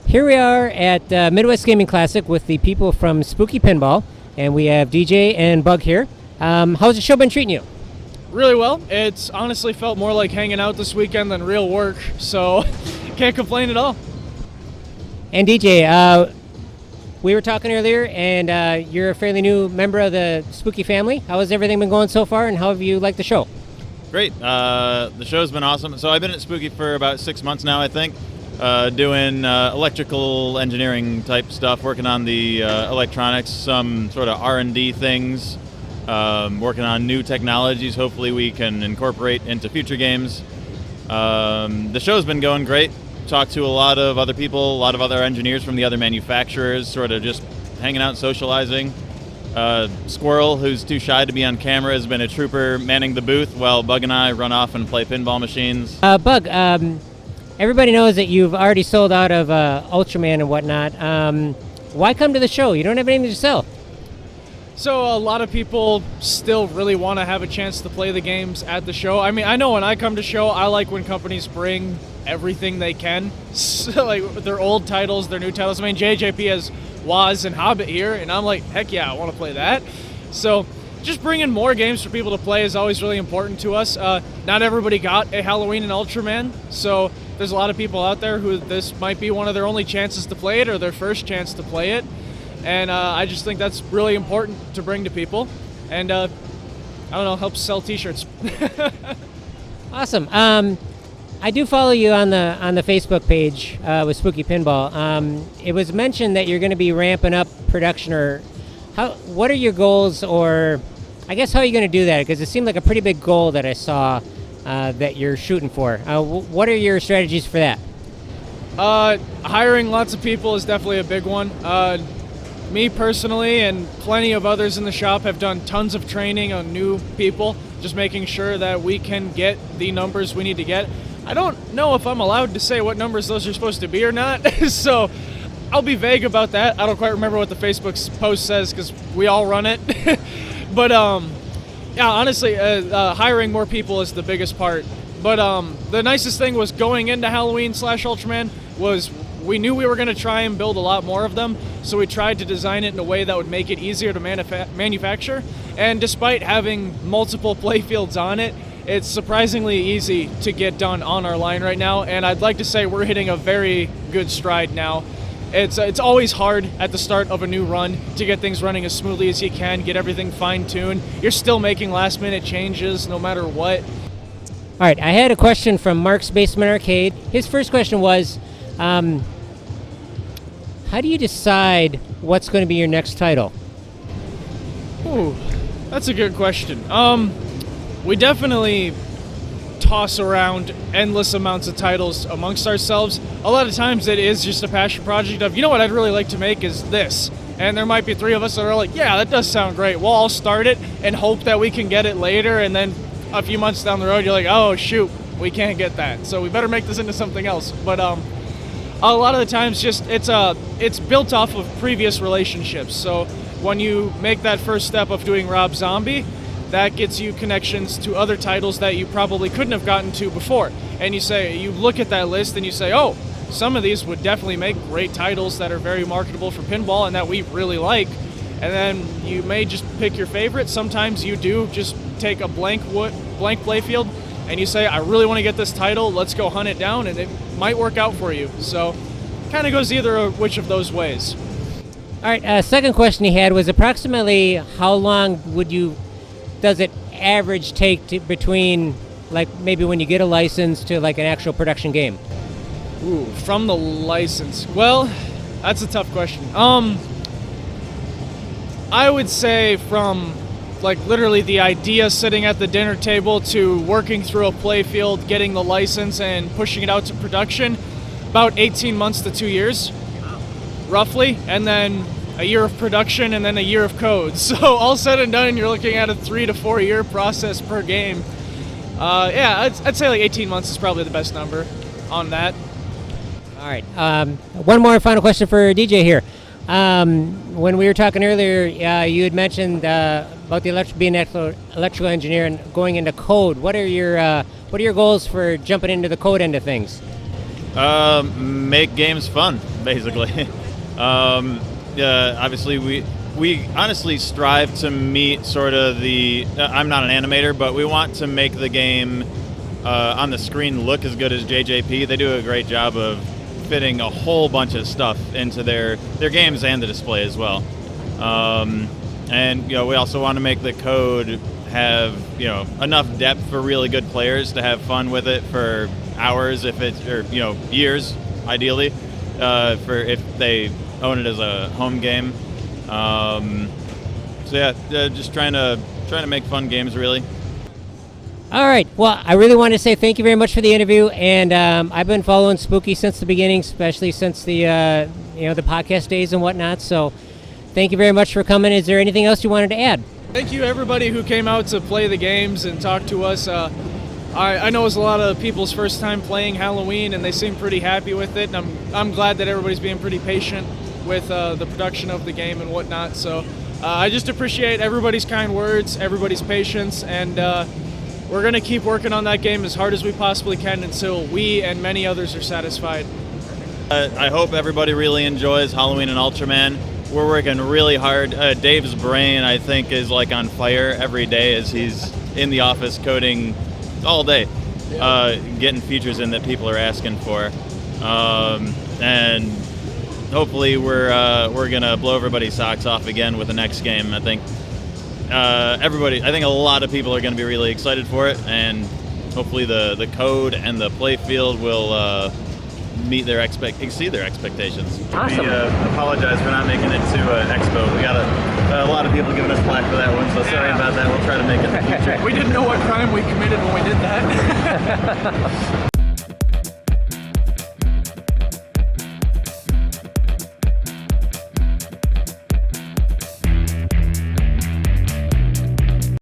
Here we are at Midwest Gaming Classic with the people from Spooky Pinball, and we have DJ and Bug here. How's the show been treating you? Really well. It's honestly felt more like hanging out this weekend than real work, so can't complain at all. And DJ, we were talking earlier, and you're a fairly new member of the Spooky family. How has everything been going so far, and how have you liked the show? Great. The show's been awesome. So I've been at Spooky for about 6 months now, I think, doing electrical engineering type stuff, working on the electronics, some sort of R&D things, working on new technologies hopefully we can incorporate into future games. The show's been going great. Talked to a lot of other people, a lot of other engineers from the other manufacturers, sort of just hanging out and socializing. Squirrel, who's too shy to be on camera, has been a trooper manning the booth while Bug and I run off and play pinball machines. Bug, everybody knows that you've already sold out of Ultraman and whatnot. Why come to the show? You don't have anything to sell. So a lot of people still really want to have a chance to play the games at the show. I mean, I know when I come to show, I like when companies bring everything they can. So, like their old titles, their new titles. I mean, JJP has Waz and Hobbit here, and I'm like, heck yeah, I want to play that. So just bringing more games for people to play is always really important to us. Not everybody got a Halloween and Ultraman, so there's a lot of people out there who this might be one of their only chances to play it or their first chance to play it. And I just think that's really important to bring to people. And, I don't know, helps sell t-shirts. Awesome. I do follow you on the Facebook page with Spooky Pinball. It was mentioned that you're going to be ramping up production, or what are your goals, or I guess how are you going to do that? Because it seemed like a pretty big goal that I saw that you're shooting for. What are your strategies for that? Hiring lots of people is definitely a big one. Me personally and plenty of others in the shop have done tons of training on new people, just making sure that we can get the numbers we need to get. I don't know if I'm allowed to say what numbers those are supposed to be or not, so I'll be vague about that. I don't quite remember what the Facebook post says because we all run it. But yeah, honestly, hiring more people is the biggest part. But the nicest thing was going into Halloween/Ultraman was we knew we were going to try and build a lot more of them, so we tried to design it in a way that would make it easier to manufacture. And despite having multiple playfields on it, it's surprisingly easy to get done on our line right now, and I'd like to say we're hitting a very good stride now. It's always hard at the start of a new run to get things running as smoothly as you can, get everything fine-tuned. You're still making last-minute changes no matter what. All right, I had a question from Mark's Basement Arcade. His first question was, how do you decide what's going to be your next title? Ooh, that's a good question. We definitely toss around endless amounts of titles amongst ourselves. A lot of times it is just a passion project of, you know what I'd really like to make is this. And there might be three of us that are like, yeah, that does sound great. We'll all start it and hope that we can get it later. And then a few months down the road, you're like, oh, shoot, we can't get that. So we better make this into something else. But a lot of the times just it's built off of previous relationships. So when you make that first step of doing Rob Zombie, that gets you connections to other titles that you probably couldn't have gotten to before. And you look at that list and you say, oh, some of these would definitely make great titles that are very marketable for pinball and that we really like. And then you may just pick your favorite. Sometimes you do just take a blank playfield and you say, I really want to get this title, let's go hunt it down, and it might work out for you. So kind of goes either which of those ways. All right, second question he had was approximately how long does it average take between, like, maybe when you get a license to like an actual production game? Ooh, from the license. Well, that's a tough question. I would say from like literally the idea sitting at the dinner table to working through a playfield, getting the license and pushing it out to production, about 18 months to 2 years, roughly, and then a year of production and then a year of code. So all said and done, you're looking at a 3 to 4 year process per game. Yeah, I'd say like 18 months is probably the best number on that. All right, one more final question for DJ here. When we were talking earlier, you had mentioned about being an electrical engineer and going into code. What are your goals for jumping into the code end of things? Make games fun, basically. Obviously, we honestly strive to meet sort of the. I'm not an animator, but we want to make the game on the screen look as good as JJP. They do a great job of fitting a whole bunch of stuff into their games and the display as well. And we also want to make the code have enough depth for really good players to have fun with it for hours, or years, ideally, for if they own it as a home game. Just trying to make fun games, really. All right. Well, I really want to say thank you very much for the interview, and I've been following Spooky since the beginning, especially since the the podcast days and whatnot. So, thank you very much for coming. Is there anything else you wanted to add? Thank you, everybody who came out to play the games and talk to us. I know it's a lot of people's first time playing Halloween, and they seem pretty happy with it. And I'm glad that everybody's being pretty patient with the production of the game and whatnot. So I just appreciate everybody's kind words, everybody's patience, and we're going to keep working on that game as hard as we possibly can until we and many others are satisfied. I hope everybody really enjoys Halloween and Ultraman. We're working really hard. Dave's brain, I think, is like on fire every day as he's in the office coding all day, getting features in that people are asking for. And hopefully we're gonna blow everybody's socks off again with the next game. I think a lot of people are gonna be really excited for it, and hopefully the code and the play field will exceed their expectations. Awesome. We apologize for not making it to Expo. We got a lot of people giving us flack for that one, so sorry about that. We'll try to make it in the future. We didn't know what crime we committed when we did that.